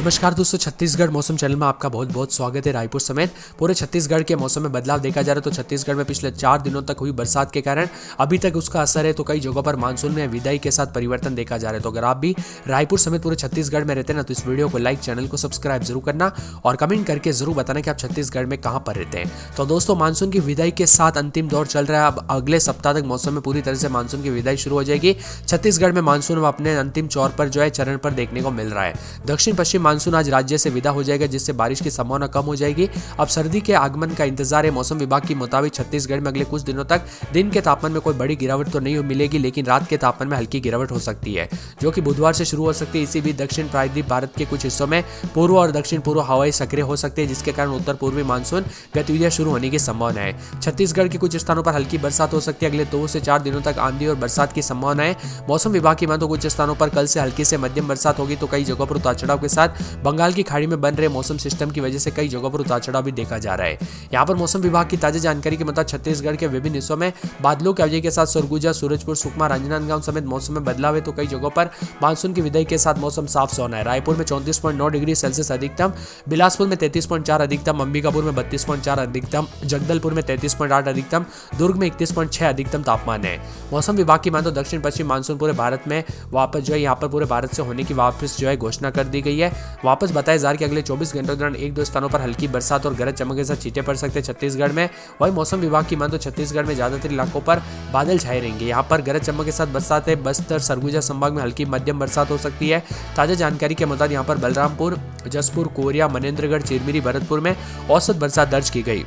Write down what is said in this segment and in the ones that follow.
नमस्कार दोस्तों, छत्तीसगढ़ मौसम चैनल में आपका बहुत बहुत स्वागत है। रायपुर समेत पूरे छत्तीसगढ़ के मौसम में बदलाव देखा जा रहा है। तो छत्तीसगढ़ में पिछले 4 दिनों तक हुई बरसात के कारण अभी तक उसका असर है। तो कई जगहों पर मानसून में विदाई के साथ परिवर्तन देखा जा रहा है। तो अगर आप भी रायपुर समेत पूरे छत्तीसगढ़ में रहते हैं ना, तो इस वीडियो को लाइक, चैनल को सब्सक्राइब जरूर करना और कमेंट करके जरूर बताना कि आप छत्तीसगढ़ में कहाँ पर रहते हैं। तो दोस्तों, मानसून की विदाई के साथ अंतिम दौर चल रहा है। अब अगले सप्ताह तक मौसम में पूरी तरह से मानसून की विदाई शुरू हो जाएगी। छत्तीसगढ़ में मानसून अपने अंतिम चौर पर जो है चरण पर देखने को मिल रहा है। दक्षिण पश्चिम मानसून आज राज्य से विदा हो जाएगा, जिससे बारिश की संभावना कम हो जाएगी। अब सर्दी के आगमन का इंतजार है। मौसम विभाग के मुताबिक छत्तीसगढ़ में अगले कुछ दिनों तक दिन के तापमान में कोई बड़ी गिरावट तो नहीं मिलेगी, लेकिन रात के तापमान में हल्की गिरावट हो सकती है, जो कि बुधवार से शुरू हो सकती है। इसी बीच दक्षिण प्रायद्वीप भारत के कुछ हिस्सों में पूर्व और दक्षिण पूर्व हवाएं सक्रिय हो सकती है, जिसके कारण उत्तर पूर्वी मानसून गतिविधियां शुरू होने की संभावना है। छत्तीसगढ़ के कुछ स्थानों पर हल्की बरसात हो सकती है। अगले 2 से 4 दिनों तक आंधी और बरसात की संभावना है। मौसम विभाग की माने तो कुछ स्थानों पर कल से हल्की से मध्यम बरसात होगी। तो कई जगहों पर उतार चढ़ाव के साथ बंगाल की खाड़ी में बन रहे मौसम सिस्टम की वजह से कई जगहों पर उतार चढ़ाव भी देखा जा रहा है। यहाँ पर मौसम विभाग की ताजा जानकारी के मुताबिक छत्तीसगढ़ के विभिन्न हिस्सों में बादलों की अवधि के साथ सरगुजा, सूरजपुर, सुकमा, राजनांदगांव समेत मौसम में बदलाव है। तो कई जगहों पर मानसून की विदाई के साथ मौसम साफ सोना है। रायपुर में 34.9 डिग्री सेल्सियस अधिकतम, बिलासपुर में 33.4 अधिकतम, अंबिकापुर में 32.4 अधिकतम, जगदलपुर में 33.8 अधिकतम, दुर्ग में 31.6 अधिकतम तापमान है। मौसम विभाग की माने तो दक्षिण पश्चिम मानसून पूरे भारत में वापस जो है यहाँ पर पूरे भारत से होने की वापस जो है घोषणा कर दी गई है। वापस बताया जा रहा है कि अगले 24 घंटों के दौरान 1-2 स्थानों पर हल्की बरसात और गरज चमक के साथ छींटे पड़ सकते हैं छत्तीसगढ़ में। वही मौसम विभाग की माने तो छत्तीसगढ़ में ज्यादातर इलाकों पर बादल छाए रहेंगे। यहाँ पर गरज चमक के साथ बरसात है। बस्तर, सरगुजा संभाग में हल्की मध्यम बरसात हो सकती है। ताजा जानकारी के मुताबिक यहाँ पर बलरामपुर, जसपुर, कोरिया, मनेन्द्रगढ़, चिरमिरी, भरतपुर में औसत बरसात दर्ज की गई।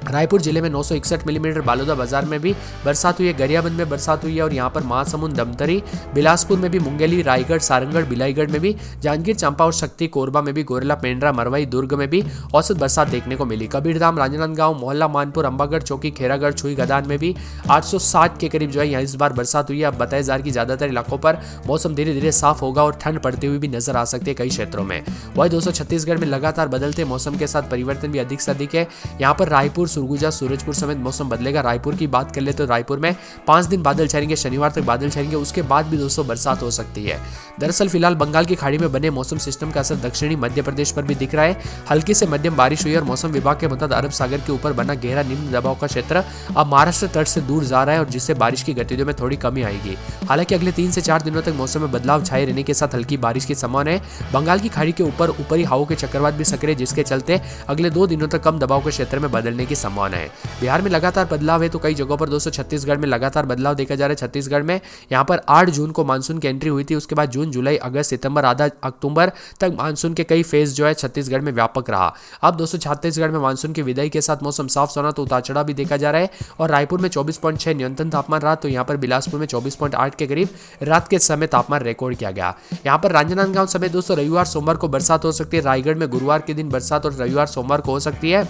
रायपुर जिले में 961 मिलीमीटर, बालोदा बाजार में भी बरसात हुई है। गरियाबंद में बरसात हुई है और यहाँ पर महासमुंद, दमतरी, बिलासपुर में भी, मुंगेली, रायगढ़, सारंगढ़, बिलाईगढ़ में भी, जांजगीर चांपा और शक्ति, कोरबा में भी, गोरेला, पेंड्रा, मरवाई, दुर्ग में भी औसत बरसात देखने को मिली। कबीरधाम, राजनांदगांव, मोहल्ला, मानपुर, अंबागढ़, चौकी, खेरागढ़, छुई, गदान में भी 860 के करीब जो है यहाँ इस बार बरसात हुई है। अब बताया जा रहा है कि ज्यादातर इलाकों पर मौसम धीरे धीरे साफ होगा और ठंड पड़ती हुई भी नजर आ सकती है कई क्षेत्रों में। वही दोस्तों, छत्तीसगढ़ में लगातार बदलते मौसम के साथ परिवर्तन भी अधिक से अधिक है। यहाँ पर रायपुर, सरगुजा, सूरजपुर समेत मौसम बदलेगा। रायपुर की बात कर ले तो रायपुर में 5 दिन बादल छाएंगे, शनिवार तक बादल छाएंगे, उसके बाद भी दोस्तों बरसात हो सकती है। दरअसल फिलहाल बंगाल की खाड़ी में बने मौसम सिस्टम का असर दक्षिणी मध्य प्रदेश पर भी दिख रहा है। हल्की से मध्यम बारिश हुई और मौसम विभाग के मुताबिक अरब सागर के ऊपर बना गहरा निम्न दबाव का क्षेत्र अब महाराष्ट्र तट से दूर जा रहा है और जिससे बारिश की गतिविधियों में थोड़ी कमी आएगी। हालांकि अगले 3 से 4 दिनों तक मौसम में बदलाव छाए रहने के साथ हल्की बारिश की संभावना है। बंगाल की खाड़ी के ऊपर ऊपरी हवाओं के चक्रवात भी सक्रिय, जिसके चलते अगले 2 दिनों तक कम दबाव के क्षेत्र में बदलने की संभावना है। बिहार में लगातार बदलाव है। तो कई जगहों पर दोस्तों छत्तीसगढ़ में लगातार बदलाव देखा जा रहा है। छत्तीसगढ़ में यहाँ पर 8 जून को मानसून की एंट्री हुई थी। उसके बाद जून, जुलाई, अगस्त, सितंबर, आधा अक्टूबर तक मानसून के कई फेज जो है छत्तीसगढ़ में व्यापक रहा। अब दोस्तों छत्तीसगढ़ में मानसून की विदाई के साथ मौसम साफ सोना तो उतार चढ़ाव भी देखा जा रहा है। और रायपुर में 24.6 न्यूनतम तापमान रहा। तो यहाँ पर बिलासपुर में 24.8 के करीब रात के समय तापमान रिकॉर्ड किया गया। यहाँ पर राजनांदगांव समेत दोस्तों रविवार, सोमवार को बरसात हो सकती है। रायगढ़ में गुरुवार के दिन बरसात और रविवार, सोमवार को हो सकती है।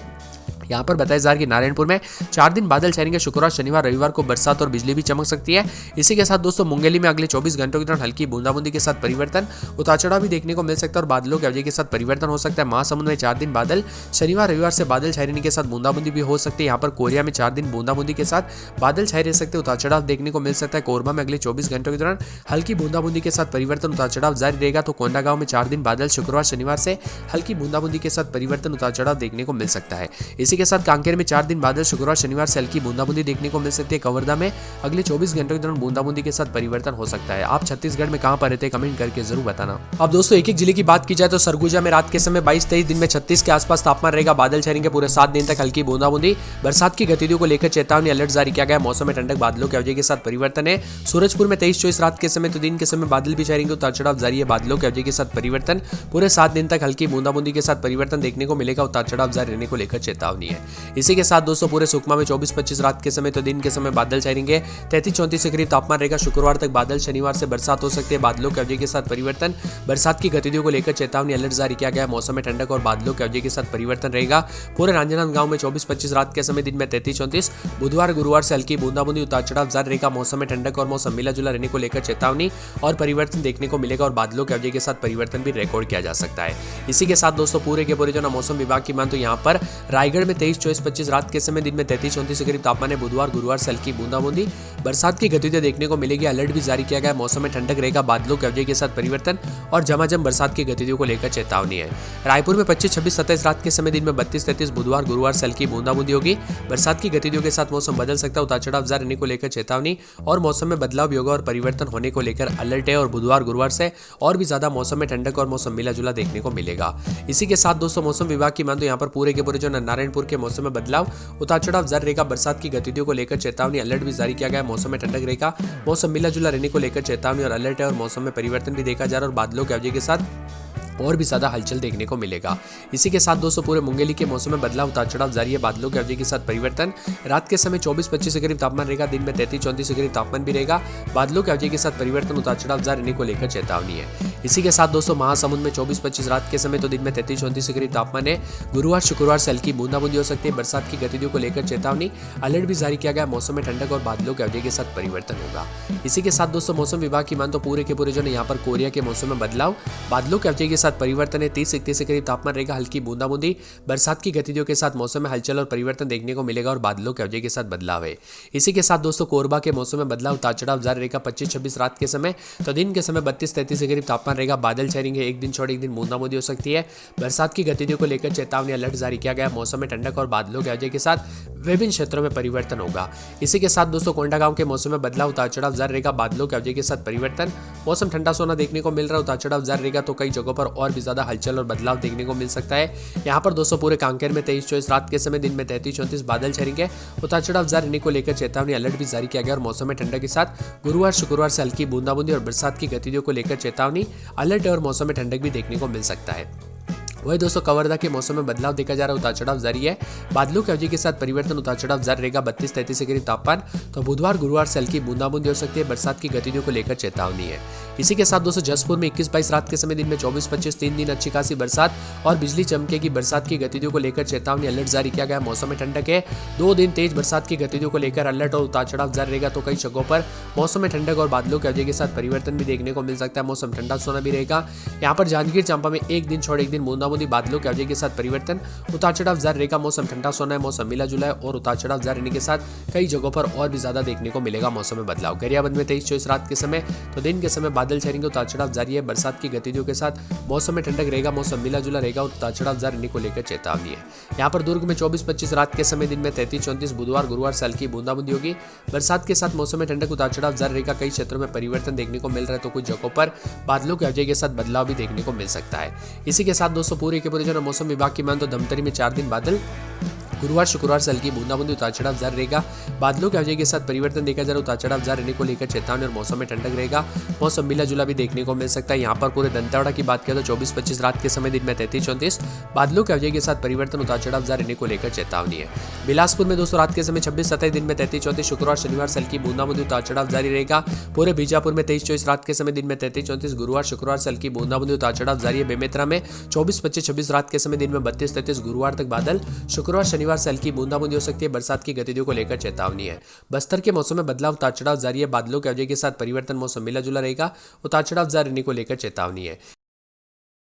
यहाँ पर बताया जा रहा है कि नारायणपुर में 4 दिन बादल छाएंगे। शुक्रवार, शनिवार, रविवार को बरसात और बिजली भी चमक सकती है। इसी के साथ दोस्तों मुंगेली में अगले 24 घंटों के दौरान हल्की बूंदाबूंदी के साथ परिवर्तन, उतार चढ़ाव भी देखने को मिल सकता है और बादलों की अवधि के साथ परिवर्तन हो सकता है। महासमुंद में 4 दिन बादल, शनिवार, रविवार से बादल छाए रहने के साथ बूंदाबूंदी भी हो सकती है। यहाँ पर कोरिया में 4 दिन बूंदाबूंदी के साथ बादल छाए रह सकते, उतार चढ़ाव देखने को मिल सकता है। कोरबा में अगले 24 घंटों के दौरान हल्की बूंदाबूंदी के साथ परिवर्तन, उतार चढ़ाव जारी रहेगा। तो कोंडागांव में 4 दिन बादल, शुक्रवार, शनिवार से हल्की बूंदाबूंदी के साथ परिवर्तन, उतार चढ़ाव देखने को मिल सकता है। इसी के साथ कांकेर में 4 दिन बादल, शुक्रवार, शनिवार से हल्की बूंदाबूंदी देखने को मिल सकती है। कवर्धा में अगले 24 घंटों के दौरान बूंदाबूंदी के साथ परिवर्तन हो सकता है। आप छत्तीसगढ़ में कहां पर रहते हैं कमेंट करके जरूर बताना। अब दोस्तों एक एक जिले की बात की जाए तो सरगुजा में रात के समय 22-23, दिन में 36 के आसपास तापमान रहेगा। बादल छाएंगे, पूरे 7 दिन तक हल्की बूंदाबूंदी। बरसात की गतिविधियों को लेकर चेतावनी अलर्ट जारी किया गया। मौसम में ठंडक, बादलों की अवधि के साथ परिवर्तन है। सूरजपुर में 23-24 रात के समय तो दिन के समय बादल भी छाएंगे, उतार चढ़ाव जारी है। बादलों की अवधि के साथ परिवर्तन, पूरे 7 दिन तक हल्की बूंदाबूंदी के साथ परिवर्तन देखने को मिलेगा। उतार चढ़ाव जारी रहने को लेकर चेतावनी है। इसी के साथ दोस्तों पूरे सुकमा में 24-25 रात के समय तो दिन के समय बादल छाएंगे। 33-34 के करीब तापमान रहेगा। शुक्रवार तक बादल, शनिवार से बरसात हो सकती है। बादलों की अवधि के साथ परिवर्तन, बरसात की गतिविधियों को लेकर चेतावनी अलर्ट जारी किया गया। मौसम में ठंडक और बादलों की अवधि के साथ परिवर्तन रहेगा। पूरे राजनांदगांव में 24-25 रात के समय, दिन में 33-34, बुधवार, गुरुवार से हल्की बूंदाबूंदी, उतार चढ़ाव जारी रहेगा। मौसम में ठंडक और मौसम मिला जुला रहने को लेकर चेतावनी और परिवर्तन देखने को मिलेगा और बादलों की अवधि के साथ परिवर्तन भी रिकॉर्ड किया जा सकता है। इसी के साथ दोस्तों पूरे के पूरे जो ना मौसम विभाग की मान तो यहाँ पर रायगढ़ में में 23, 24, 25 रात के समय, दिन में 33, 34 के करीब तापमान है। बुधवार गुरुवार से हल्की बूंदाबूंदी, बरसात की गतिविधियां देखने को मिलेगी। अलर्ट भी जारी किया गया है। मौसम में ठंडक रहेगा, बादलों के अवजय के साथ परिवर्तन और झमाझम बरसात की गतिविधियों को लेकर चेतावनी है। रायपुर में 25, 26, 27 रात के समय, दिन में 32, 33, बुधवार गुरुवार से हल्की बूंदाबूंदी होगी। बरसात की गतिविधियों के साथ मौसम बदल सकता है। उतार चढ़ाव जारी रहने को लेकर चेतावनी और मौसम में बदलाव भी होगा और परिवर्तन होने को लेकर अलर्ट है। और बुधवार गुरुवार से और भी ज्यादा मौसम में ठंडक और मौसम मिला जुला देखने को मिलेगा। इसी के साथ दोस्तों मौसम विभाग की मान तो यहाँ पर पूरे के पूरे जो नारायणपुर के मौसम में बदलाव, उतार चढ़ाव जारी रहेगा। बरसात की गतिविधियों को लेकर चेतावनी, अलर्ट भी जारी किया गया है। मौसम में ठंडक रहेगा, मौसम मिला जुला रहने को लेकर चेतावनी और अलर्ट है। और मौसम में परिवर्तन भी देखा जा रहा है और बादलों के अवजय के साथ और भी ज्यादा हलचल देखने को मिलेगा। इसी के साथ दोस्तों पूरे मुंगेली के मौसम में बदलाव, उतार चढ़ाव जारी है। बादलों के अवधि के साथ परिवर्तन, रात के समय 24, 25 के करीब तापमान रहेगा। दिन में 33, 34 के करीब तापमान भी रहेगा। बादलों के अवधि के साथ परिवर्तन, उतार चढ़ाव जारी रहने को लेकर चेतावनी है। इसी के साथ दोस्तों महासमुंद में 24, 25 रात के समय, तो दिन में 33, 34 के करीब तापमान है। गुरुवार शुक्रवार से हल्की बूंदाबूंदी हो सकती है। बरसात की गतिविधियों को लेकर चेतावनी, अलर्ट भी जारी किया गया। मौसम में ठंडक और बादलों के अवधि के साथ परिवर्तन होगा। इसी के साथ दोस्तों मौसम विभाग की मान तो पूरे के पूरे जो है यहाँ पर कोरिया के मौसम में बदलाव, बादलों के अवधि के साथ परिवर्तन है। 31 के करीब तापमान रहेगा। हल्की बूंदाबूंदी, बरसात की गतिविधियों के साथ मौसम में हलचल और परिवर्तन देखने को मिलेगा और बादलों के अवजय के साथ बदलाव है। इसी के साथ दोस्तों कोरबा के मौसम में बदलाव, उतार चढ़ाव जारी रहेगा। 25, 26 रात के समय, तो दिन के समय 32, 33 के करीब तापमान रहेगा। बादल छाएंगे, एक दिन छोड़ एक दिन बूंदाबूंदी हो सकती है। बरसात की गतिविधियों को लेकर चेतावनी, अलर्ट जारी किया गया। मौसम में ठंडक और बादलों के अवजय के साथ विभिन्न क्षेत्रों में परिवर्तन होगा। इसी के साथ दोस्तों कोंडागांव के मौसम में बदलाव, उतार चढ़ाव जारी रहेगा। बादलों के अवजय के साथ परिवर्तन, मौसम ठंडा सोना देखने को मिल रहा है। उतार चढ़ाव जारी रहेगा तो कई जगहों पर और भी ज्यादा हलचल और बदलाव देखने को मिल सकता है। यहाँ पर दोस्तों पूरे कांकेर में 23, 24 रात के समय, दिन में 33, 34 बादल छाएंगे। उतार चढ़ाव जारी रहने को लेकर चेतावनी, अलर्ट भी जारी किया गया और मौसम में ठंडक के साथ गुरुवार शुक्रवार से हल्की बूंदाबूंदी और बरसात की गतिविधियों को लेकर चेतावनी, अलर्ट और मौसम में ठंडक भी देखने को मिल सकता है। वही दोस्तों कवर्धा के मौसम में बदलाव देखा जा रहा है। उतार चढ़ाव जारी है। बादलों के अवधि के साथ परिवर्तन, उतार चढ़ाव जारी रहेगा। 32, 33 के करीब तापमान, तो बुधवार गुरुवार से हल्की बूंदाबूंदी हो सकती है। बरसात की गतिविधियों को लेकर चेतावनी है। इसी के साथ दोस्तों जसपुर में 21, 22 रात के समय, दिन में 24, 25 3 दिन अच्छी खासी बरसात और बिजली चमकेगी। बरसात की गतिविधियों को लेकर चेतावनी, अलर्ट जारी किया गया। मौसम में ठंडक है। 2 दिन तेज बरसात की गतिविधियों को लेकर अलर्ट और उतार चढ़ाव जारी रहेगा तो कई जगहों पर मौसम में ठंडक और बादलों के अवधि के साथ परिवर्तन भी देखने को मिल सकता है। मौसम ठंडा सोना भी रहेगा। यहाँ पर जांजगीर चांपा में एक दिन छोड़ एक दिन बूंदाबूंदी, बादलों के अवधि के साथ परिवर्तन, उतार चढ़ाव जारी रहेगा। मौसम ठंडा सोना है, मौसम मिला जुला है और उतार चढ़ाव जारी रहने के साथ कई जगहों पर और भी ज्यादा देखने को मिलेगा मौसम में बदलाव। गरियाबंद में 23, 24 रात के समय, तो दिन के समय बादल छाएंगे। उतार चढ़ाव जारी है। बरसात की गतिविधियों के साथ मौसम में ठंडक रहेगा। मौसम मिला जुला रहेगा और उतार चढ़ाव जारी रहने को लेकर चेतावनी है। यहाँ पर दुर्ग में 24, 25 रात के समय, दिन में 33, 34 बुधवार गुरुवार से हल्की बूंदाबूंदी होगी। बरसात के साथ मौसम में ठंडक, उतार चढ़ाव जारी रहेगा। कई क्षेत्रों में परिवर्तन देखने को मिल रहा है तो कुछ जगहों पर बादलों के अवजय के साथ बदलाव भी देखने को मिल सकता है। इसी के साथ दोस्तों पूरे के पूरे जो मौसम विभाग की मान तो धमतरी में 4 दिन बादल, गुरुवार शुक्रवार से हल्की बूंदाबूंदी, उतार चढ़ाव जारी रहेगा। बादलों के अवजय के साथ परिवर्तन देखा जा रहा है। उतार चढ़ाव जारी रहने को लेकर चेतावनी और मौसम में ठंडक रहेगा। मौसम मिला जुला भी देखने को मिल सकता है। यहाँ पर पूरे दंतेवाड़ा की बात करें तो 24, 25 रात के समय, दिन में 33, 34 बादलों के अवजय के साथ परिवर्तन, उतार चढ़ाव जारी रहने को लेकर चेतावनी है। बिलासपुर में दोस्तों रात के समय 26, 27 दिन में 33, 34 शुक्रवार शनिवार से हल्की बूंदाबूंदी, उतार चढ़ाव जारी रहेगा। पूरे बीजापुर में 23, 24 रात के समय, दिन में 33, 34 गुरुवार शुक्रवार से हल्की बूंदाबूंदी, उतार चढ़ाव जारी है। बेमेतरा में 24, 25, 26 रात के समय, दिन में 32, 33 गुरुवार तक बादल, शुक्रवार शनिवार से हल्की बूंदाबूंदी हो सकती है। बरसात की गतिविधियों को लेकर चेतावनी है। बस्तर के मौसम में बदलाव, उतार चढ़ाव जारी है। बादलों के अवजय के साथ परिवर्तन, मौसम मिला जुला रहेगा। उतार चढ़ाव जारी रहने को लेकर चेतावनी है।